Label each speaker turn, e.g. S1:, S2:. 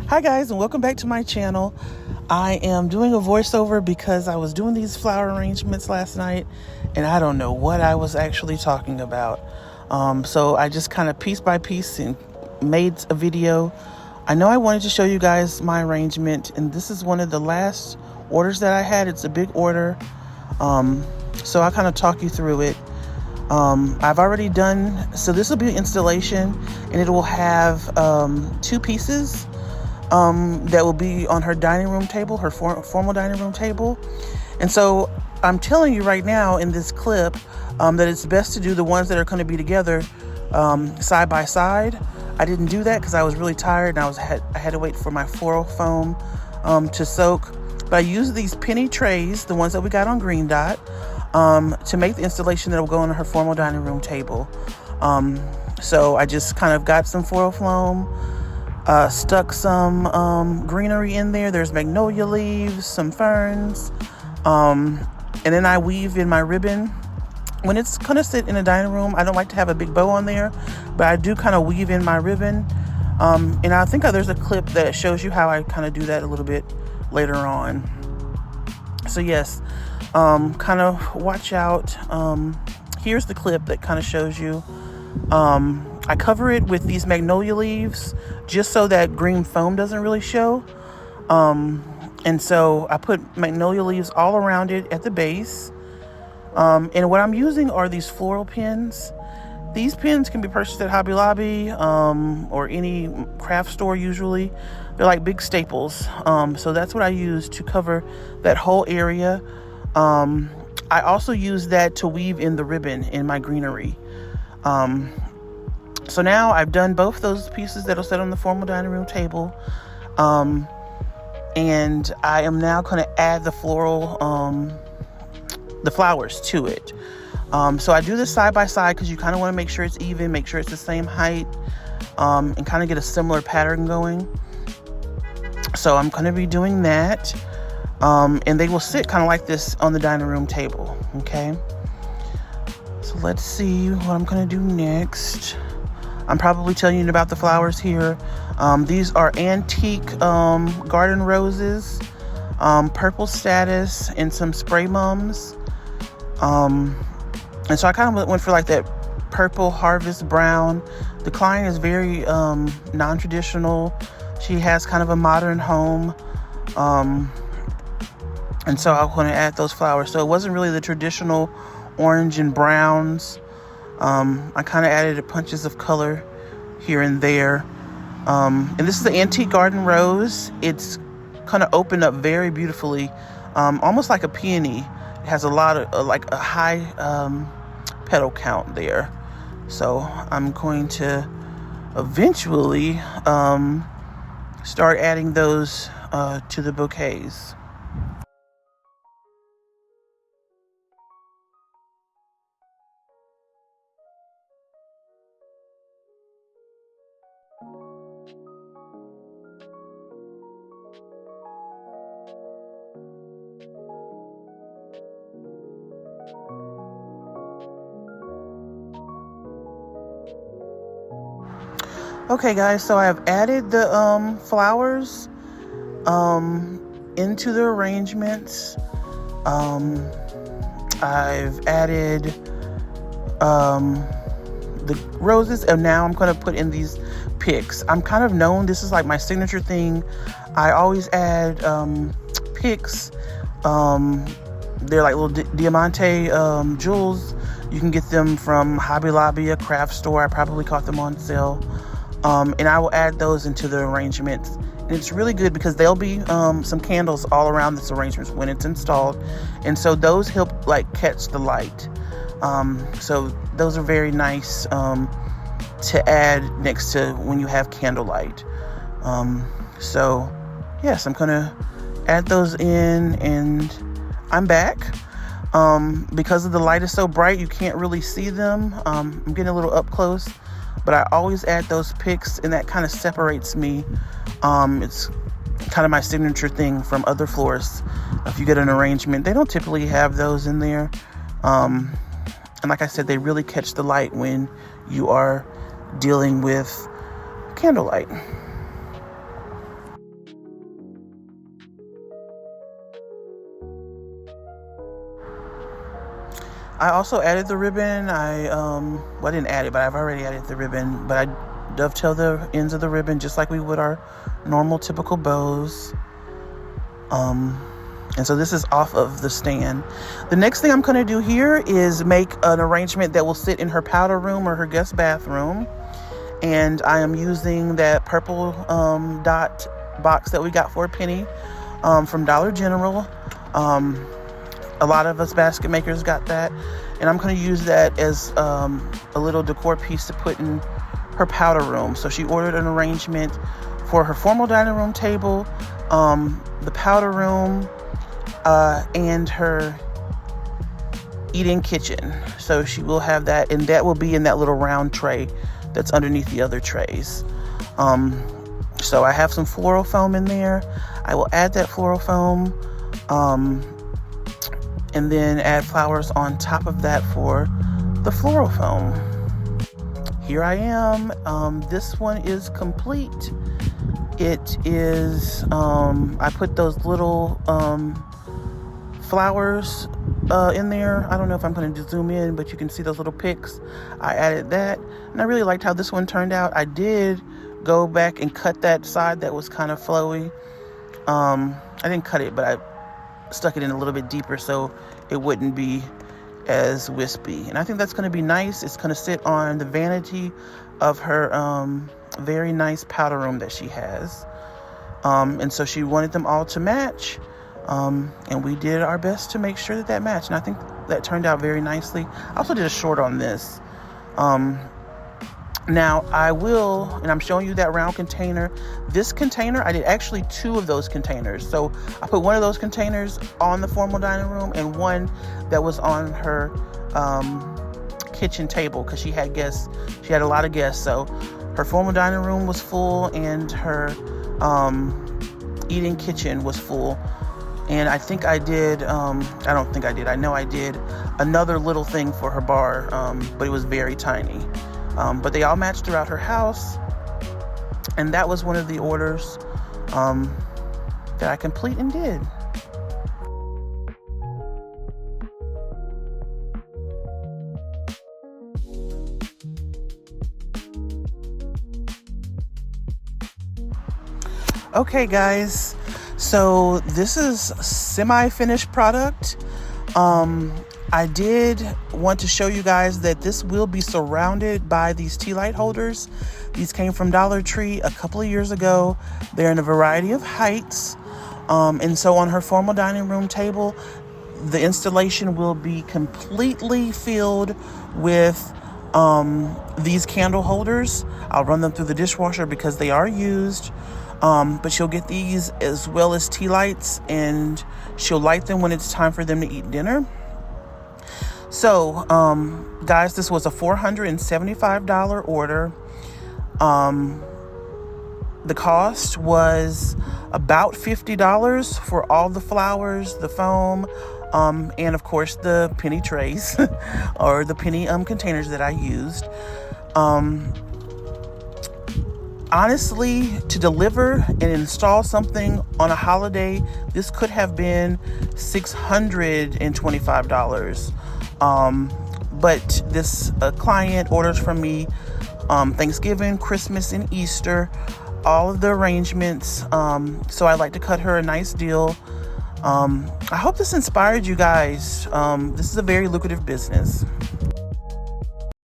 S1: Hi guys, and welcome back to my channel. I am doing a voiceover because I was doing these flower arrangements last night and I don't know what I was actually talking about. So I just kind of piece by piece and made a video. I know I wanted to show you guys my arrangement, and this is one of the last orders that I had. It's a big order. So I'll kind of talk you through it. I've already done, so this will be an installation, and it will have 2 pieces that will be on her dining room table, her formal dining room table. And so I'm telling you right now in this clip that it's best to do the ones that are going to be together side by side. I didn't do that because I was really tired and I had to wait for my floral foam to soak. But I used these penny trays, the ones that we got on Green Dot, to make the installation that will go on her formal dining room table. So I just kind of got some floral foam, stuck some greenery in there. There's magnolia leaves, some ferns, and then I weave in my ribbon. When it's gonna sit in a dining room, I don't like to have a big bow on there, but I do kind of weave in my ribbon. And I think there's a clip that shows you how I kind of do that a little bit later on. So yes, kind of watch out. Here's the clip that kind of shows you. I cover it with these magnolia leaves just so that green foam doesn't really show. And so I put magnolia leaves all around it at the base. And what I'm using are these floral pins. These pins can be purchased at Hobby Lobby or any craft store usually. They're like big staples. So that's what I use to cover that whole area. I also use that to weave in the ribbon in my greenery. So now I've done both those pieces that'll sit on the formal dining room table. And I am now going to add the flowers to it. So I do this side by side because you kind of want to make sure it's even, make sure it's the same height, and kind of get a similar pattern going. So I'm going to be doing that. And they will sit kind of like this on the dining room table. Okay. So let's see what I'm going to do next. I'm probably telling you about the flowers here. These are antique garden roses, purple status, and some spray mums. And so I kind of went for like that purple harvest brown. The client is very non-traditional. She has kind of a modern home. And so I want to add those flowers. So it wasn't really the traditional orange and browns. I kind of added punches of color here and there. And this is the antique garden rose. It's kind of opened up very beautifully, almost like a peony. It has a lot of like a high petal count there. So I'm going to eventually start adding those to the bouquets. Okay guys, so I've added the flowers into the arrangements. I've added the roses, and now I'm going to put in these picks. I'm kind of known, this is like my signature thing. I always add picks. They're like little diamante jewels. You can get them from Hobby Lobby, a craft store. I probably caught them on sale. And I will add those into the arrangements. And it's really good because there'll be some candles all around this arrangement when it's installed. And so those help like catch the light. So those are very nice to add next to when you have candlelight. So yes, I'm gonna add those in, and I'm back. Because of the light is so bright, you can't really see them. I'm getting a little up close. But I always add those picks, and that kind of separates me. It's kind of my signature thing from other florists. If you get an arrangement, they don't typically have those in there. And like I said, they really catch the light when you are dealing with candlelight. I also added the ribbon. Well, I didn't add it, but I've already added the ribbon. But I dovetail the ends of the ribbon just like we would our normal typical bows. And so this is off of the stand. The next thing I'm going to do here is make an arrangement that will sit in her powder room or her guest bathroom. And I am using that purple dot box that we got for a penny from Dollar General. A lot of us basket makers got that. And I'm going to use that as a little decor piece to put in her powder room. So she ordered an arrangement for her formal dining room table, the powder room, and her eat-in kitchen. So she will have that, and that will be in that little round tray that's underneath the other trays. So I have some floral foam in there. I will add that floral foam, and then add flowers on top of that for the floral foam. Here I am. This one is complete. It is, I put those little flowers in there. I don't know if I'm going to zoom in, but you can see those little picks. I added that, and I really liked how this one turned out. I did go back and cut that side that was kind of flowy. I didn't cut it, but I stuck it in a little bit deeper so it wouldn't be as wispy. And I think that's going to be nice. It's going to sit on the vanity of her very nice powder room that she has. And so she wanted them all to match. And we did our best to make sure that that matched. And I think that turned out very nicely. I also did a short on this. Now I will, and I'm showing you that round container. This container, I did actually 2 of those containers. So I put one of those containers on the formal dining room and one that was on her kitchen table because she had guests. She had a lot of guests. So her formal dining room was full and her eat-in kitchen was full. And I think I did, I don't think I did, I know I did another little thing for her bar, but it was very tiny. But they all matched throughout her house. And that was one of the orders that I complete and did. Okay, guys. So this is semi-finished product. I did want to show you guys that this will be surrounded by these tea light holders. These came from Dollar Tree a couple of years ago. They're in a variety of heights. And so on her formal dining room table, the installation will be completely filled with these candle holders. I'll run them through the dishwasher because they are used. But she'll get these as well as tea lights, and she'll light them when it's time for them to eat dinner. So, guys, this was a $475 order. The cost was about $50 for all the flowers, the foam, and of course the penny trays or the penny containers that I used. Honestly, to deliver and install something on a holiday, this could have been $625. But this client orders from me Thanksgiving, Christmas, and Easter, all of the arrangements. So I like to cut her a nice deal. I hope this inspired you guys. This is a very lucrative business.